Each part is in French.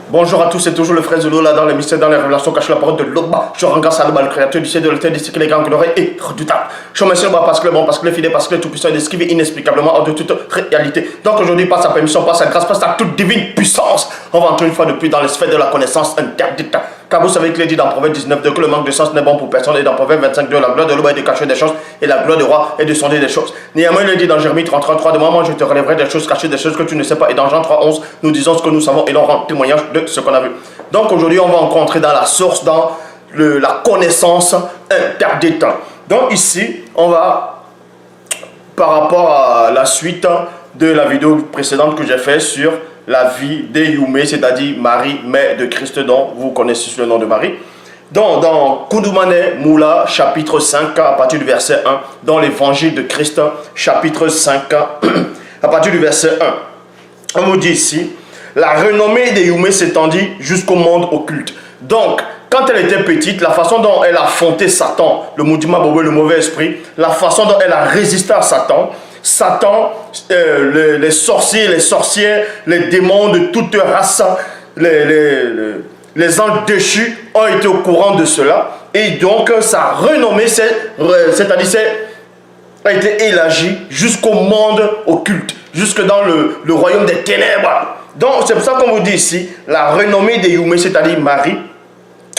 Bonjour à tous, c'est toujours le frère Zolo là dans les mystères, dans les révélations cachées la parole de l'Oba. Je rends grâce à l'Oba, le créateur du ciel, de la terre, d'ici que les grands que l'oreille est redoutable. Je remercie l'Oba parce que le bon, parce que le fidèle, parce que le tout-puissant est d'esquiver inexplicablement hors de toute réalité. Donc aujourd'hui, par sa permission, par sa grâce, par sa toute divine puissance, on va entrer une fois de plus dans les sphères de la connaissance interdite. Car vous savez qu'il est dit dans Proverbe 19 que le manque de sens n'est bon pour personne, et dans Proverbe 25 la gloire de l'Oba est de cacher des choses, et la gloire du roi est de sonder des choses. Néanmoins, il est dit dans Jérémie 33 de moi, je te relèverai des choses cachées, des choses que tu ne sais pas. Et dans Jean 3:11, nous disons ce que nous savons et l'on rend témoignage de ce qu'on a vu. Donc aujourd'hui, on va encore entrer dans la source, dans la connaissance interdite. Donc ici, on va, par rapport à la suite de la vidéo précédente que j'ai fait sur la vie d'Eyumé, c'est-à-dire Marie, mère de Christ, dont vous connaissez le nom de Marie. Donc, dans Koudoumane Moula, chapitre 5, à partir du verset 1, dans l'évangile de Christ, chapitre 5, à partir du verset 1, on nous dit ici, la renommée d'Eyumé s'étendit jusqu'au monde occulte. Donc, quand elle était petite, la façon dont elle a affronté Satan, le Moudima Bobo, le mauvais esprit, la façon dont elle a résisté à Satan, les sorciers, les sorcières, les démons de toute race, les anges déchus ont été au courant de cela. Et donc, sa renommée, c'est-à-dire, a été élargie jusqu'au monde occulte, jusque dans le royaume des ténèbres. Donc, c'est pour ça qu'on vous dit ici, la renommée d'Eyumé, c'est-à-dire Marie,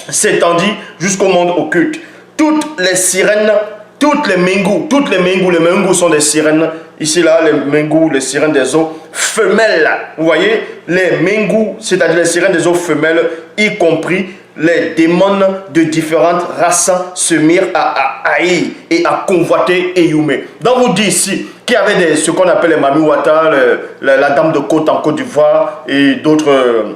s'étendit jusqu'au monde occulte. Toutes les sirènes, toutes les mengous sont des sirènes. Ici, là, les mengous, les sirènes des eaux femelles. Vous voyez, les mengous, c'est-à-dire les sirènes des eaux femelles, y compris les démons de différentes races, se mirent à haïr et à convoiter Eyumé. Donc, vous dit ici qu'il y avait ce qu'on appelle les Mami Wata, la dame de côte en Côte d'Ivoire et d'autres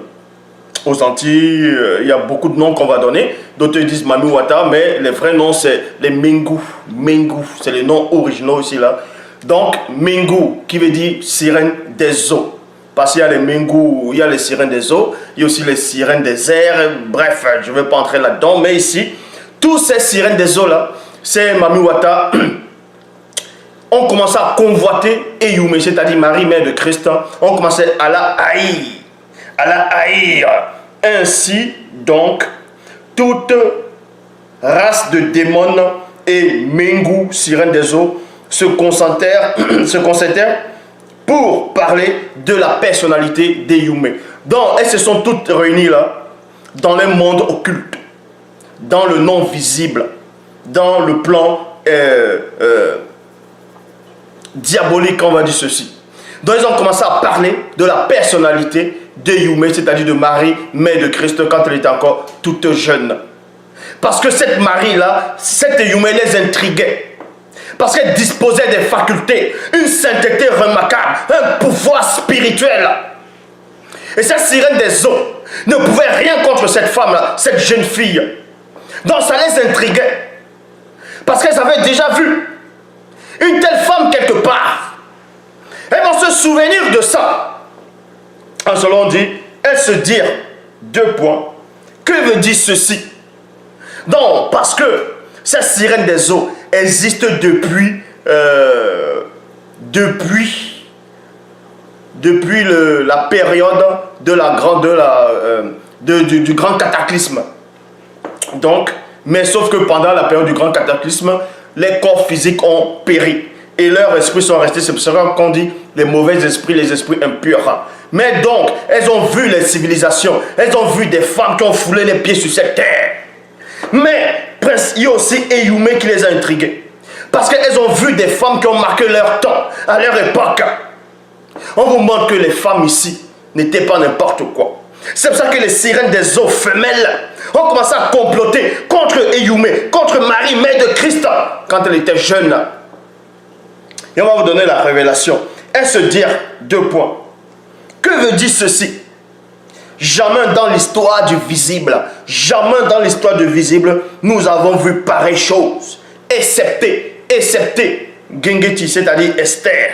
aux Antilles. Il y a beaucoup de noms qu'on va donner. D'autres disent Mami Wata, mais les vrais noms, c'est les Mengou. Mengou, c'est les noms originaux ici, là. Donc, Mengou, qui veut dire sirène des eaux. Parce qu'il y a les Mengou, il y a les sirènes des eaux, il y a aussi les sirènes des airs. Bref, je ne vais pas entrer là-dedans. Mais ici, tous ces sirènes des eaux, là, c'est Mami Wata, ont commencé à convoiter Eyumé, c'est-à-dire Marie, mère de Christ. On commençait à la haïr. À la haïr. Ainsi, donc, toute race de démons et Mengou, sirènes des eaux, se concentrèrent pour parler de la personnalité d'Eyumé. Donc, elles se sont toutes réunies là, dans le monde occulte, dans le non visible, dans le plan diabolique, on va dire ceci. Donc, ils ont commencé à parler de la personnalité d'Eyumé, c'est-à-dire de Marie, mère de Christ, quand elle était encore toute jeune. Parce que cette Marie-là, cette Eyumé les intriguait. Parce qu'elle disposait des facultés, une sainteté remarquable, un pouvoir spirituel. Et cette sirène des eaux ne pouvait rien contre cette femme-là, cette jeune fille. Donc ça les intriguait. Parce qu'elles avaient déjà vu une telle femme quelque part. Elles vont se souvenir de ça. En cela on dit, elles se dirent, deux points, que veut dire ceci? Donc, parce que cette sirène des eaux existe depuis la période du grand cataclysme. Donc, mais sauf que pendant la période du grand cataclysme, les corps physiques ont péri et leurs esprits sont restés. C'est pour ça qu'on dit les mauvais esprits, les esprits impurs. Mais donc, elles ont vu les civilisations, elles ont vu des femmes qui ont foulé les pieds sur cette terre. Mais il y a aussi Eyumé qui les a intrigués. Parce qu'elles ont vu des femmes qui ont marqué leur temps, à leur époque. On vous montre que les femmes ici n'étaient pas n'importe quoi. C'est pour ça que les sirènes des eaux femelles ont commencé à comploter contre Eyumé, contre Marie, mère de Christ, quand elle était jeune. Et on va vous donner la révélation. Elles se dirent deux points. Que veut dire ceci? Jamais dans l'histoire du visible, nous avons vu pareille chose, excepté Gengeti, c'est-à-dire Esther,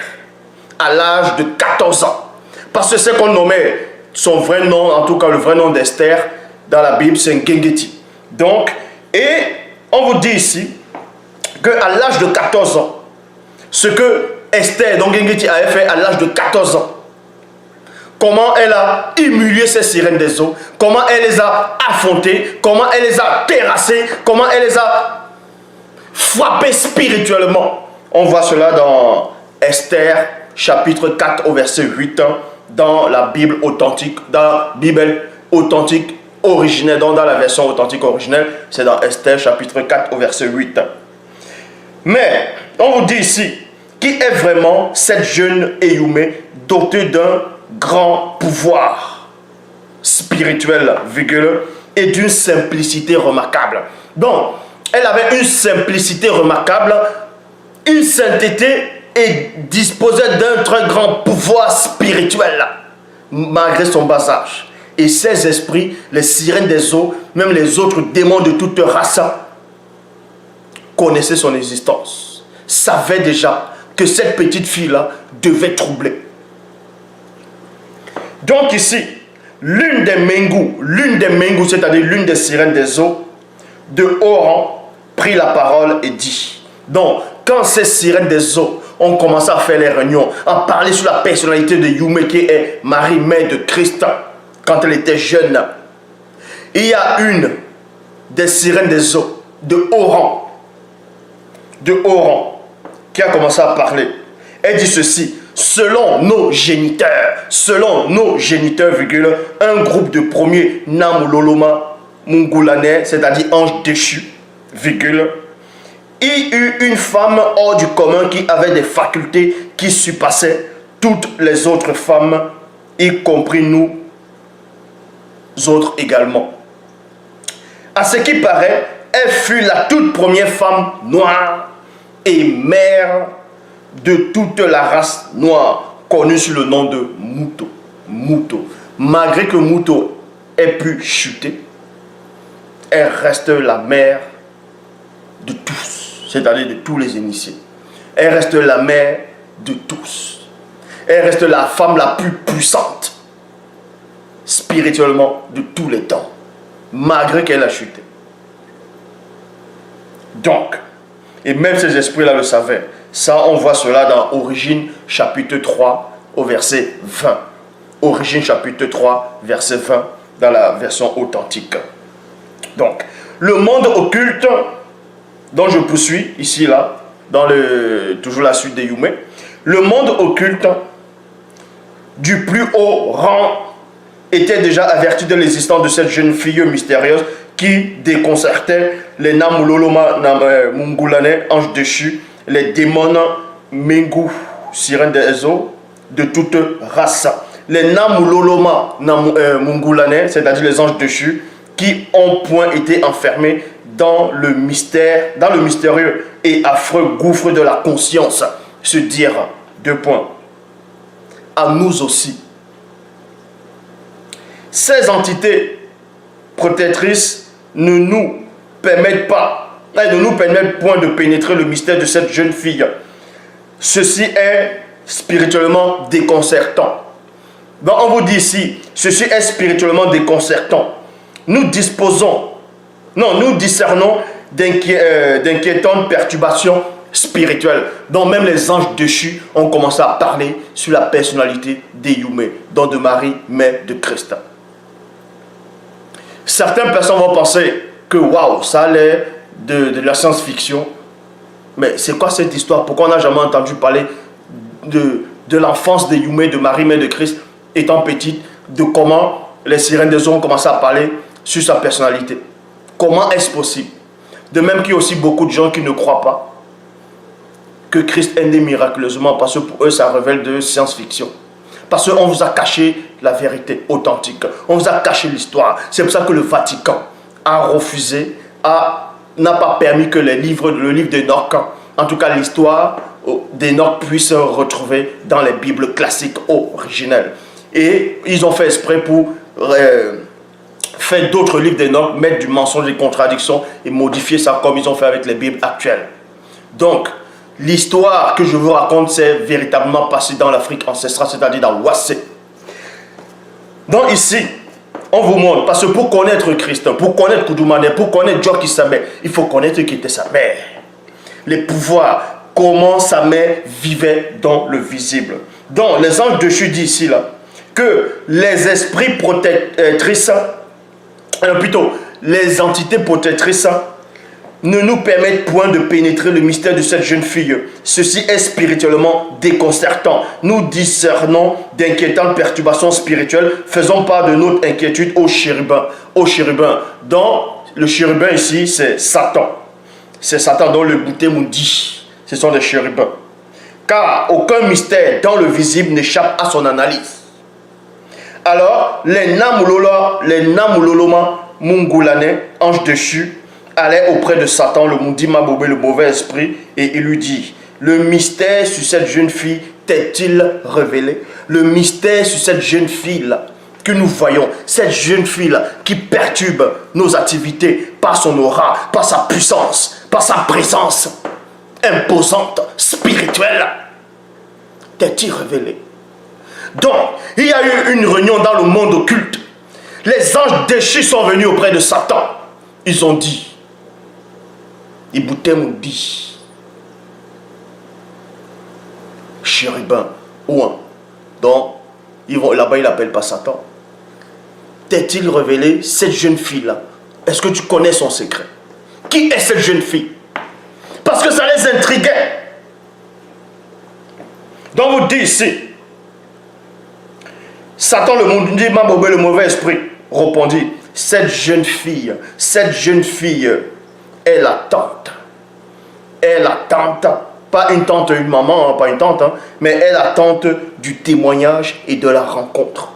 à l'âge de 14 ans. Parce que c'est qu'on nommait son vrai nom, en tout cas le vrai nom d'Esther, dans la Bible, c'est Gengeti. Donc, et on vous dit ici, qu'à l'âge de 14 ans, ce que Esther, donc Gengeti, avait fait à l'âge de 14 ans, comment elle a humilié ces sirènes des eaux, comment elle les a affrontées, comment elle les a terrassées, comment elle les a frappées spirituellement. On voit cela dans Esther, chapitre 4 au verset 8, dans la Bible authentique, dans la Bible authentique originelle, dans la version authentique originelle, c'est dans Esther, chapitre 4 au verset 8. Mais, on vous dit ici, qui est vraiment cette jeune Éyoumé dotée d'un grand pouvoir spirituel, virgule, et d'une simplicité remarquable. Donc, elle avait une simplicité remarquable, une sainteté et disposait d'un très grand pouvoir spirituel, malgré son bas âge. Et ses esprits, les sirènes des eaux, même les autres démons de toute race, connaissaient son existence, savaient déjà que cette petite fille-là devait troubler. Donc ici, l'une des Mengu, c'est-à-dire l'une des sirènes des eaux, de haut rang, prit la parole et dit. Donc, quand ces sirènes des eaux ont commencé à faire les réunions, à parler sur la personnalité de Youmé, qui est Marie, mère de Christ, quand elle était jeune, il y a une des sirènes des eaux, de haut rang, qui a commencé à parler. Elle dit ceci: selon nos géniteurs, virgule, un groupe de premiers Namuloloma Mungulanais, c'est-à-dire ange déchu, virgule, il y eut une femme hors du commun qui avait des facultés qui surpassaient toutes les autres femmes, y compris nous autres également. À ce qui paraît, elle fut la toute première femme noire et mère de toute la race noire, connue sous le nom de Mouto. Malgré que Mouto ait pu chuter, elle reste la mère de tous, c'est-à-dire de tous les initiés. Elle reste la mère de tous. Elle reste la femme la plus puissante spirituellement de tous les temps, malgré qu'elle a chuté. Donc, et même ces esprits-là le savaient. Ça, on voit cela dans Origine, chapitre 3, au verset 20. Origine, chapitre 3, verset 20, dans la version authentique. Donc, le monde occulte, dont je poursuis, ici, là, dans toujours la suite des Youmé, le monde occulte du plus haut rang était déjà averti de l'existence de cette jeune fille mystérieuse qui déconcertait les Namuloloma Mungulanais, anges déchus, les démons Mengu, sirènes des eaux, de toute race. Les Namuloloma Mungulanais, c'est-à-dire les anges déchus, qui ont point été enfermés dans le mystère, dans le mystérieux et affreux gouffre de la conscience, se dire, à nous aussi. Ces entités protectrices ne nous permettent point de pénétrer le mystère de cette jeune fille. Ceci est spirituellement déconcertant. Donc on vous dit ici, ceci est spirituellement déconcertant. Nous discernons d'inquiétantes perturbations spirituelles, dont même les anges déchus ont commencé à parler sur la personnalité d'Éyoumé, dont de Marie, mère de Christ. Certaines personnes vont penser que waouh, ça a l'air de la science-fiction. Mais c'est quoi cette histoire? Pourquoi on n'a jamais entendu parler de l'enfance d'Éyoumé, de Marie, mère de Christ, étant petite, de comment les sirènes des eaux ont commencé à parler sur sa personnalité? Comment est-ce possible? De même qu'il y a aussi beaucoup de gens qui ne croient pas que Christ est né miraculeusement, parce que pour eux, ça révèle de science-fiction. Parce qu'on vous a caché la vérité authentique. On vous a caché l'histoire. C'est pour ça que le Vatican a refusé, n'a pas permis que le livre d'Enoch, en tout cas l'histoire d'Enoch, puisse se retrouver dans les Bibles classiques originelles. Et ils ont fait exprès pour faire d'autres livres d'Enoch, mettre du mensonge, des contradictions et modifier ça comme ils ont fait avec les Bibles actuelles. Donc, l'histoire que je vous raconte, c'est véritablement passé dans l'Afrique ancestrale, c'est-à-dire dans Ouassé. Donc ici, on vous montre, parce que pour connaître Christ, pour connaître Koudoumane, pour connaître Dieu qui sa mère, il faut connaître qui était sa mère. Les pouvoirs, comment sa mère vivait dans le visible. Donc les anges déchus disent ici, là, que les esprits protectrices, plutôt les entités protectrices, ne nous permettent point de pénétrer le mystère de cette jeune fille. Ceci est spirituellement déconcertant. Nous discernons d'inquiétantes perturbations spirituelles. Faisons part de notre inquiétude au chérubin. Au chérubin. Dans le chérubin ici, c'est Satan. C'est Satan dont le goûter nous dit. Ce sont des chérubins. Car aucun mystère dans le visible n'échappe à son analyse. Alors, les Namuloloma Mungulane, ange déchu, allait auprès de Satan, le Mundima Bobé, le mauvais esprit, et il lui dit, le mystère sur cette jeune fille t'est-il révélé? Le mystère sur cette jeune fille-là que nous voyons, cette jeune fille-là qui perturbe nos activités par son aura, par sa puissance, par sa présence imposante, spirituelle, t'est-il révélé? Donc, il y a eu une réunion dans le monde occulte. Les anges déchus sont venus auprès de Satan. Ils ont dit, Iboutem dit, chérubin, ou un. Donc, là-bas, il n'appelle pas Satan. T'est-il révélé cette jeune fille-là? Est-ce que tu connais son secret? Qui est cette jeune fille? Parce que ça les intriguait. Donc, vous dites ici, Satan, le monde dit, Mabobé, le mauvais esprit, répondit, cette jeune fille est la tante. Est la tante, pas une tante, une maman, pas une tante, mais est la tante du témoignage et de la rencontre.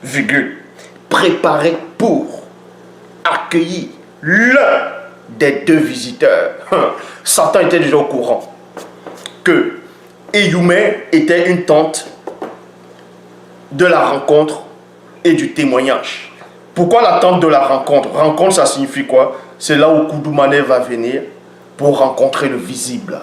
Virgule. Préparée pour accueillir l'un des deux visiteurs. Satan était déjà au courant que Eyumé était une tante de la rencontre et du témoignage. Pourquoi la tente de la rencontre? Rencontre, ça signifie quoi? C'est là où Koudoumane va venir pour rencontrer le visible.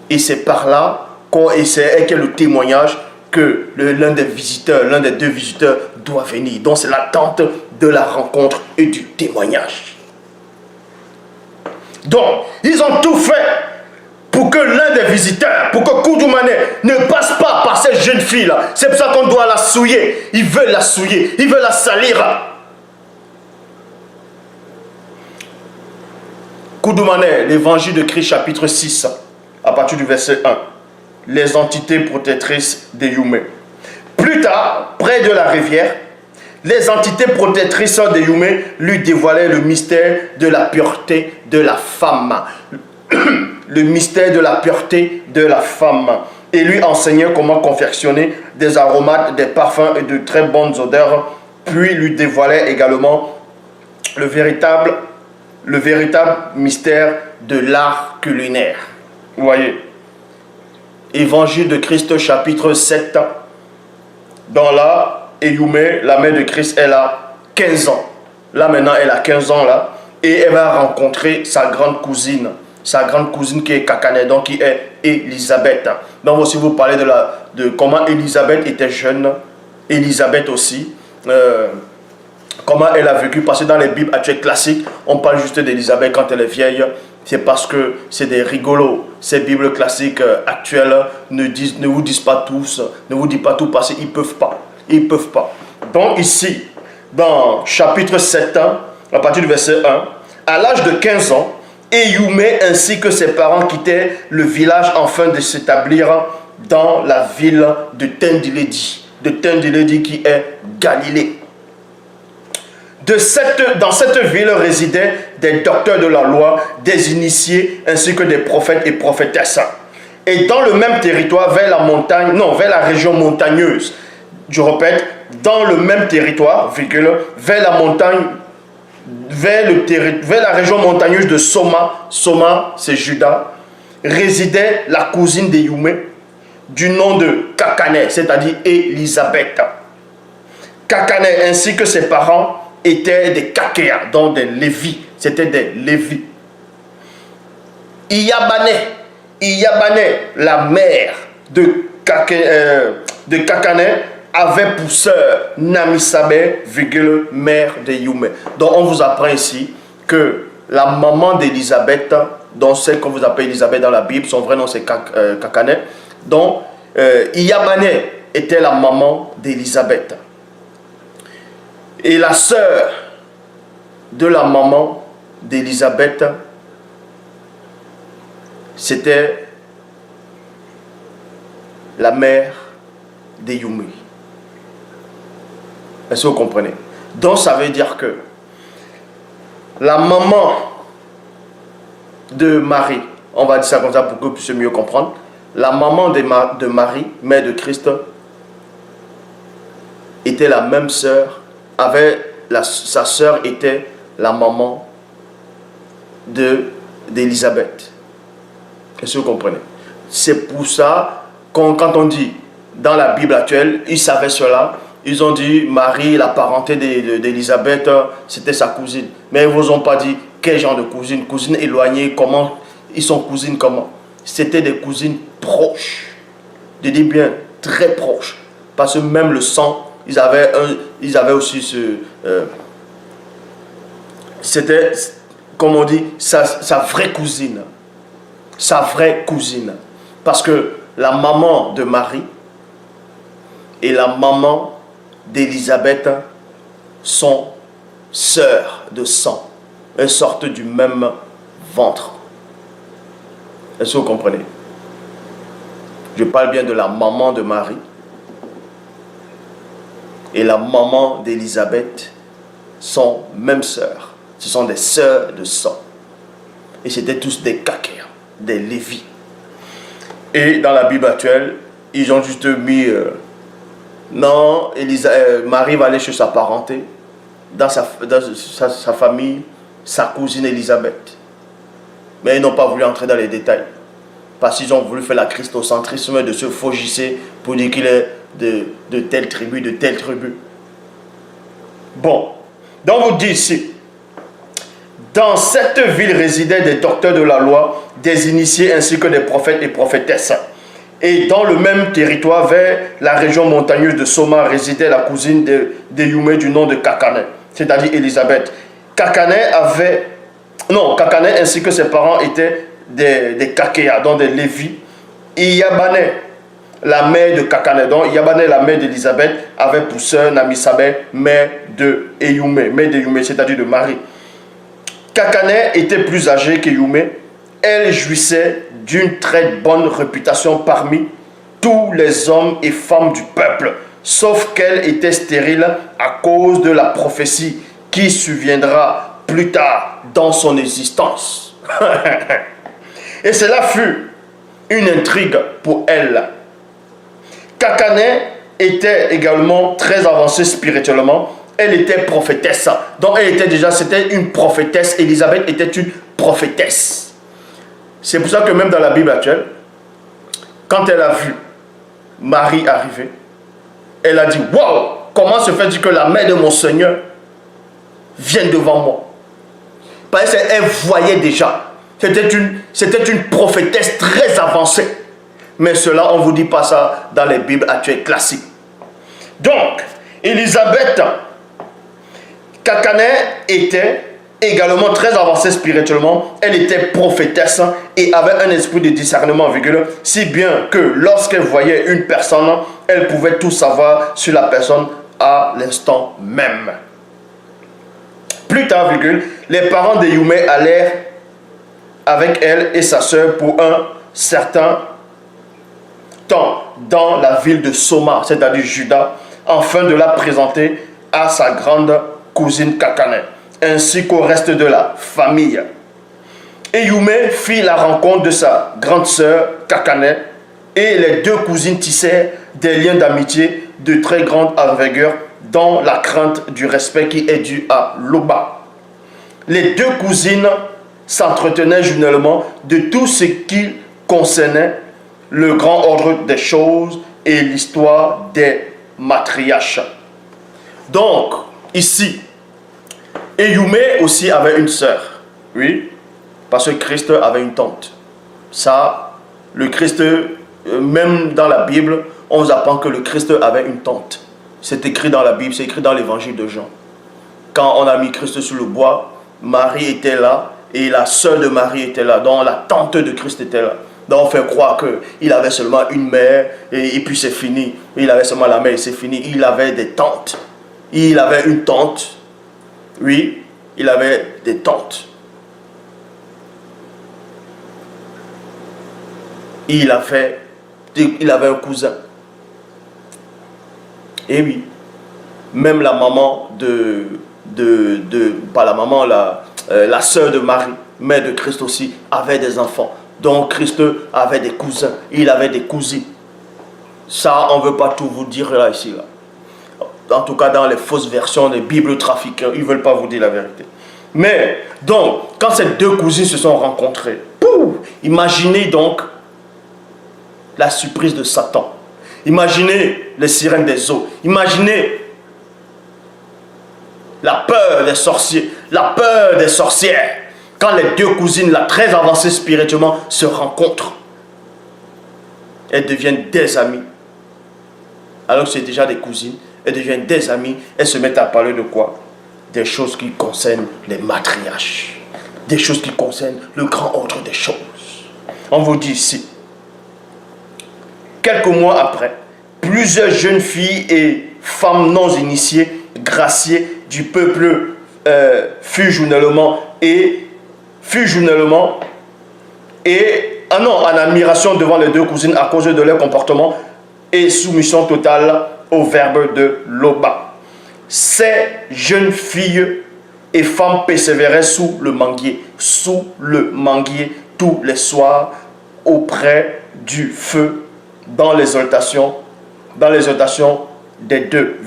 Et c'est par là qu'est le témoignage que l'un des visiteurs, l'un des deux visiteurs doit venir. Donc c'est la tente de la rencontre et du témoignage. Donc, ils ont tout fait pour que l'un des visiteurs, pour que Koudoumane ne passe pas par cette jeune fille-là. C'est pour ça qu'on doit la souiller. Ils veulent la souiller, ils veulent la salir. Koudoumane, l'évangile de Christ, chapitre 6, à partir du verset 1. Les entités protectrices d'Eyumé. Plus tard, près de la rivière, les entités protectrices d'Eyumé lui dévoilaient le mystère de la pureté de la femme. Le mystère de la pureté de la femme. Et lui enseignaient comment confectionner des aromates, des parfums et de très bonnes odeurs. Puis lui dévoilait également le véritable mystère de l'art culinaire. Vous voyez, Évangile de Christ chapitre 7, dans là, Eyumé, la mère de Christ, elle a 15 ans. Là maintenant, elle a 15 ans là, et elle va rencontrer sa grande cousine qui est Kakane, donc qui est Élisabeth. Donc aussi vous parlez de comment Élisabeth était jeune, Élisabeth aussi, comment elle a vécu, parce que dans les Bibles actuelles classiques, on parle juste d'Élisabeth quand elle est vieille. C'est parce que c'est des rigolos. Ces Bibles classiques actuelles ne vous disent pas tous, ne vous disent pas tout parce qu'ils ne peuvent pas. Ils ne peuvent pas. Donc ici, dans chapitre 7, à partir du verset 1, à l'âge de 15 ans, Eyumé ainsi que ses parents quittaient le village afin de s'établir dans la ville de Tendiledi qui est Galilée. Dans cette ville résidaient des docteurs de la loi, des initiés, ainsi que des prophètes et prophétesses. Et dans le même territoire, vers la région montagneuse, je répète, dans le même territoire, vers la montagne, vers la région montagneuse de Soma, c'est Juda, résidait la cousine d'Eyumé, du nom de Kakane, c'est-à-dire Élisabeth. Kakane ainsi que ses parents étaient des Kakéa, donc des Lévis. C'était des Lévis. Iyabane, la mère de Kakane, avait pour sœur Namisabé, mère d'Eyumé. Donc on vous apprend ici que la maman d'Élisabeth, donc celle qu'on vous appelle Élisabeth dans la Bible, son vrai nom c'est Kakane. Donc Iyabane, était la maman d'Élisabeth. Et la sœur de la maman d'Élisabeth, c'était la mère d'Éyoumé. Est-ce que vous comprenez? Donc ça veut dire que la maman de Marie, on va dire ça comme ça pour que vous puissiez mieux comprendre, la maman de Marie, mère de Christ, était la même sœur, sa sœur était la maman d'Élisabeth. Est-ce que vous comprenez? C'est pour ça, quand on dit dans la Bible actuelle, ils savaient cela, ils ont dit Marie, la parenté d'Élisabeth, c'était sa cousine. Mais ils ne vous ont pas dit quel genre de cousine, cousine éloignée, comment, ils sont cousines comment. C'était des cousines proches, je dis bien très proches, parce que même le sang, ils avaient aussi c'était, comme on dit, sa vraie cousine. Sa vraie cousine. Parce que la maman de Marie et la maman d'Élisabeth sont sœurs de sang. Elles sortent du même ventre. Est-ce que vous comprenez? Je parle bien de la maman de Marie et la maman d'Élisabeth sont même sœurs. Ce sont des sœurs de sang. Et c'était tous des Kakéens, des Lévis. Et dans la Bible actuelle, ils ont juste mis non, Marie va aller chez sa parenté, dans sa famille, sa cousine Élisabeth. Mais ils n'ont pas voulu entrer dans les détails. Parce qu'ils ont voulu faire la christocentrisme de se faugisser pour dire qu'il est de telle tribu, de telle tribu. Bon, donc vous dites ici, dans cette ville résidaient des docteurs de la loi, des initiés ainsi que des prophètes et prophétesses. Et dans le même territoire, vers la région montagneuse de Soma, résidait la cousine d'Éyoumé du nom de Kakané, c'est-à-dire Élisabeth. Kakané ainsi que ses parents étaient des Kakéas, donc des Lévis. Et Yabané, la mère de Kakané, donc Yabané, la mère d'Élisabeth, avait pour sœur Namisabé, mère d'Éyoumé, c'est-à-dire de Marie. Kakané était plus âgée qu'Éyoumé. Elle jouissait d'une très bonne réputation parmi tous les hommes et femmes du peuple, sauf qu'elle était stérile à cause de la prophétie qui surviendra plus tard dans son existence. Et cela fut une intrigue pour elle. Kakané était également très avancée spirituellement. Elle était prophétesse. Donc elle était déjà, c'était une prophétesse. Élisabeth était une prophétesse. C'est pour ça que même dans la Bible actuelle, quand elle a vu Marie arriver, elle a dit, waouh, comment se fait-il que la mère de mon Seigneur vienne devant moi? Parce qu'elle voyait déjà. C'était une prophétesse très avancée. Mais cela, on ne vous dit pas ça dans les Bibles actuelles classiques. Donc, Élisabeth, Kakané était également très avancée spirituellement. Elle était prophétesse et avait un esprit de discernement, si bien que lorsqu'elle voyait une personne, elle pouvait tout savoir sur la personne à l'instant même. Plus tard, les parents d'Éyoumé allèrent avec elle et sa sœur pour un certain temps dans la ville de Soma, c'est-à-dire Juda, afin de la présenter à sa grande cousine Kakané, ainsi qu'au reste de la famille. Éyoumé fit la rencontre de sa grande sœur Kakané, et les deux cousines tissèrent des liens d'amitié de très grande envergure dans la crainte du respect qui est dû à Loba. Les deux cousines s'entretenaient journellement de tout ce qui concernait le grand ordre des choses et l'histoire des matriarches. Donc, ici, Éyoumé aussi avait une sœur. Oui, parce que Christ avait une tante. Ça, le Christ, même dans la Bible, on vous apprend que le Christ avait une tante. C'est écrit dans la Bible, c'est écrit dans l'évangile de Jean. Quand on a mis Christ sur le bois, Marie était là et la sœur de Marie était là. Donc la tante de Christ était là. Donc on fait croire qu'il avait seulement une mère et puis c'est fini. Il avait seulement la mère et c'est fini. Il avait des tantes. Il avait une tante. Oui, il avait des tantes. Il avait un cousin. Et oui, même la maman pas la maman, la sœur de Marie, mère de Christ aussi, avait des enfants. Donc Christ avait des cousins, il avait des cousines. Ça, on ne veut pas tout vous dire là, ici. Là. En tout cas, dans les fausses versions des Bibles trafiquants, ils ne veulent pas vous dire la vérité. Mais, donc, quand ces deux cousines se sont rencontrées, pouf, imaginez donc la surprise de Satan. Imaginez les sirènes des eaux. Imaginez la peur des sorciers, la peur des sorcières. Quand les deux cousines, là, très avancées spirituellement, se rencontrent. Elles deviennent des amies. Alors que c'est déjà des cousines, elles deviennent des amies. Elles se mettent à parler de quoi? Des choses qui concernent les matriarches. Des choses qui concernent le grand ordre des choses. On vous dit ici. Quelques mois après, plusieurs jeunes filles et femmes non initiées, graciées du peuple furent journellement en admiration devant les deux cousines à cause de leur comportement et soumission totale au verbe de Loba. Ces jeunes filles et femmes persévéraient sous le manguier tous les soirs auprès du feu dans l'exaltation des deux,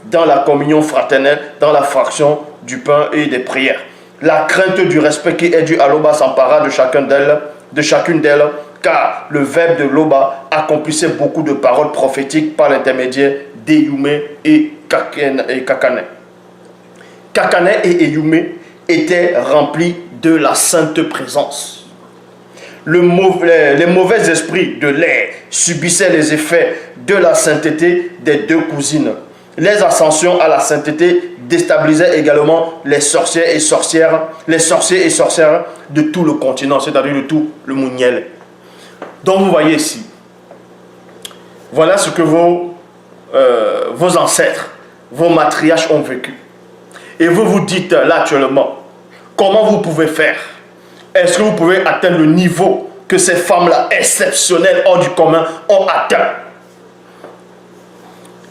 dans la communion fraternelle, dans la fraction du pain et des prières. La crainte du respect qui est due à Loba s'empara de chacune d'elles, car le verbe de Loba accomplissait beaucoup de paroles prophétiques par l'intermédiaire d'Eyumé et Kakane. Kakane et Eyumé étaient remplis de la sainte présence. Les mauvais esprits de l'air subissaient les effets de la sainteté des deux cousines. Les ascensions à la sainteté déstabilisaient également les sorciers et sorcières de tout le continent, c'est-à-dire de tout le Mouniel. Donc vous voyez ici, voilà ce que vos ancêtres, vos matriarches ont vécu. Et vous vous dites là actuellement, comment vous pouvez faire? Est-ce que vous pouvez atteindre le niveau que ces femmes-là, exceptionnelles, hors du commun, ont atteint?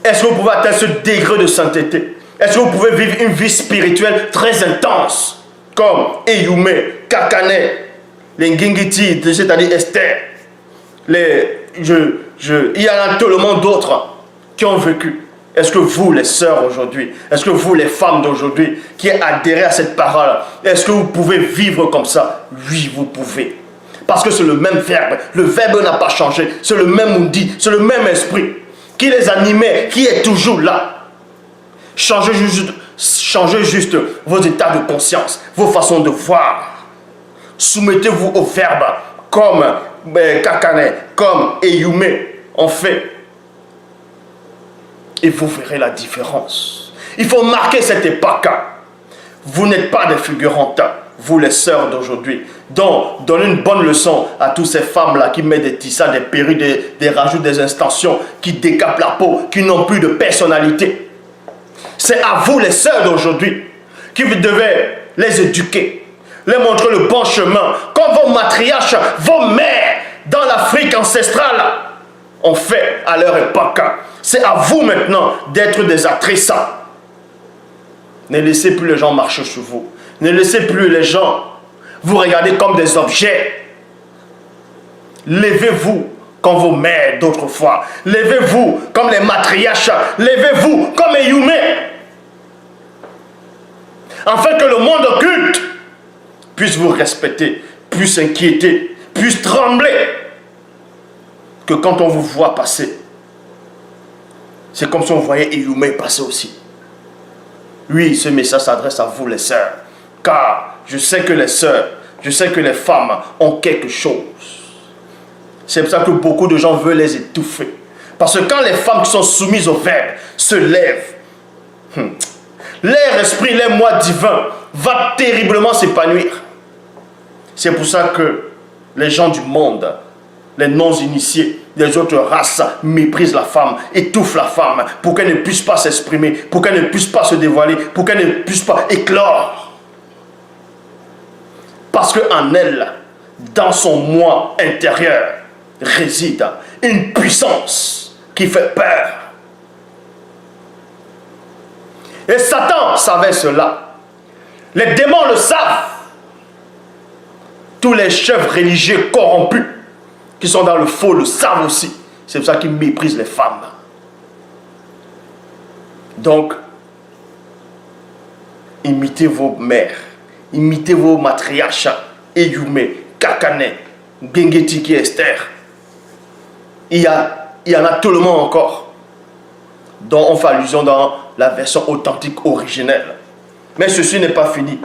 Est-ce que vous pouvez atteindre ce degré de sainteté? Est-ce que vous pouvez vivre une vie spirituelle très intense, comme Eyumé, Kakane, les Ngingiti, c'est-à-dire Esther, il y en a tellement d'autres qui ont vécu. Est-ce que vous, les sœurs aujourd'hui, est-ce que vous, les femmes d'aujourd'hui, qui adhérez à cette parole, est-ce que vous pouvez vivre comme ça? Oui, vous pouvez. Parce que c'est le même verbe. Le verbe n'a pas changé. C'est le même Mundi, c'est le même esprit qui les animait, qui est toujours là. Changez juste vos états de conscience, vos façons de voir. Soumettez-vous au verbe comme Kakane, comme Eyumé ont fait. Et vous verrez la différence. Il faut marquer cette époque. Vous n'êtes pas des figurantes, vous les sœurs d'aujourd'hui. Donc, donnez une bonne leçon à toutes ces femmes-là qui mettent des tissades, des perruques, des rajouts, des extensions, qui décapent la peau, qui n'ont plus de personnalité. C'est à vous les sœurs d'aujourd'hui qui vous devez les éduquer, les montrer le bon chemin, comme vos matriarches, vos mères dans l'Afrique ancestrale ont fait à leur époque. C'est à vous maintenant d'être des actrices. Ne laissez plus les gens marcher sur vous. Ne laissez plus les gens vous regarder comme des objets. Levez-vous comme vos mères d'autrefois. Levez-vous comme les matriarches. Levez-vous comme Eyumé. Afin que le monde occulte puisse vous respecter, puisse s'inquiéter, puisse trembler. Que quand on vous voit passer, c'est comme si on voyait Eyumé passer aussi. Oui, ce message s'adresse à vous les sœurs. Car je sais que les sœurs, je sais que les femmes ont quelque chose. C'est pour ça que beaucoup de gens veulent les étouffer. Parce que quand les femmes qui sont soumises au verbe se lèvent, leur esprit, leur moi divin va terriblement s'épanouir. C'est pour ça que les gens du monde les non-initiés, les autres races méprisent la femme, étouffent la femme pour qu'elle ne puisse pas s'exprimer, pour qu'elle ne puisse pas se dévoiler, pour qu'elle ne puisse pas éclore. Parce qu'en elle, dans son moi intérieur, réside une puissance qui fait peur. Et Satan savait cela. Les démons le savent. Tous les chefs religieux corrompus qui sont dans le faux le savent aussi. C'est pour ça qu'ils méprisent les femmes. Donc, imitez vos mères, imitez vos matriarches, Eyume, Kakane, Gengetiki, Esther. Il y en a tellement encore, dont on fait allusion dans la version authentique originelle. Mais ceci n'est pas fini.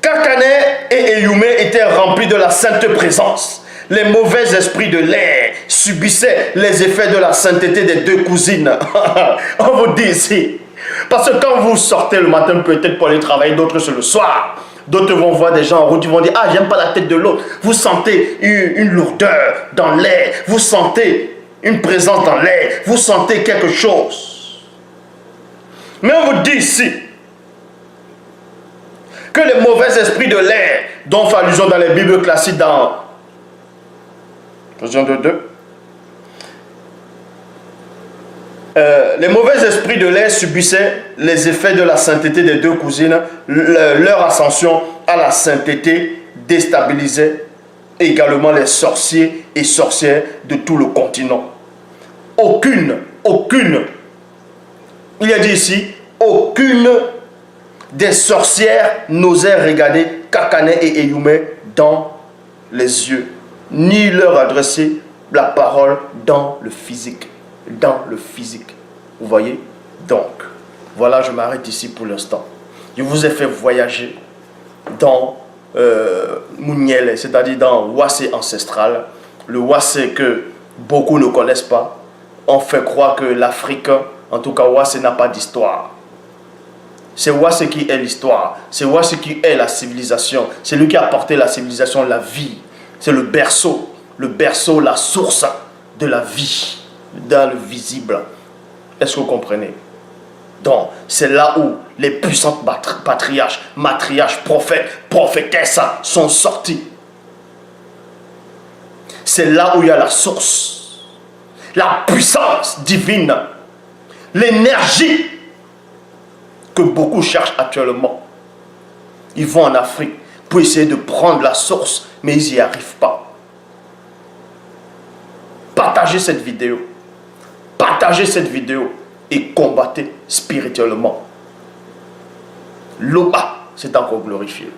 Kakane et Eyume étaient remplis de la sainte présence. Les mauvais esprits de l'air subissaient les effets de la sainteté des deux cousines. On vous dit ici. Parce que quand vous sortez le matin, peut-être pour aller travailler, d'autres c'est le soir. D'autres vont voir des gens en route, ils vont dire « Ah, j'aime pas la tête de l'autre. » Vous sentez une lourdeur dans l'air. Vous sentez une présence dans l'air. Vous sentez quelque chose. Mais on vous dit ici que les mauvais esprits de l'air, dont on fait allusion dans les Bibles classiques dans Jean 2, les mauvais esprits de l'air subissaient les effets de la sainteté des deux cousines. Leur ascension à la sainteté déstabilisait également les sorciers et sorcières de tout le continent. Aucune, il a dit ici, aucune des sorcières n'osait regarder Kakane et Eyume dans les yeux, ni leur adresser la parole dans le physique. Dans le physique. Vous voyez? Donc, voilà, je m'arrête ici pour l'instant. Je vous ai fait voyager dans Mouniel, c'est-à-dire dans Wassé ancestral. Le Wassé que beaucoup ne connaissent pas. On fait croire que l'Afrique, en tout cas Wassé, n'a pas d'histoire. C'est Wassé qui est l'histoire. C'est Wassé qui est la civilisation. C'est lui qui a apporté la civilisation, la vie. C'est le berceau, la source de la vie, dans le visible. Est-ce que vous comprenez? Donc, c'est là où les puissantes patriarches, matriarches, prophètes, prophétesses sont sortis. C'est là où il y a la source, la puissance divine, l'énergie que beaucoup cherchent actuellement. Ils vont en Afrique pour essayer de prendre la source, mais ils n'y arrivent pas. Partagez cette vidéo. Partagez cette vidéo et combattez spirituellement. L'Oba s'est encore glorifié.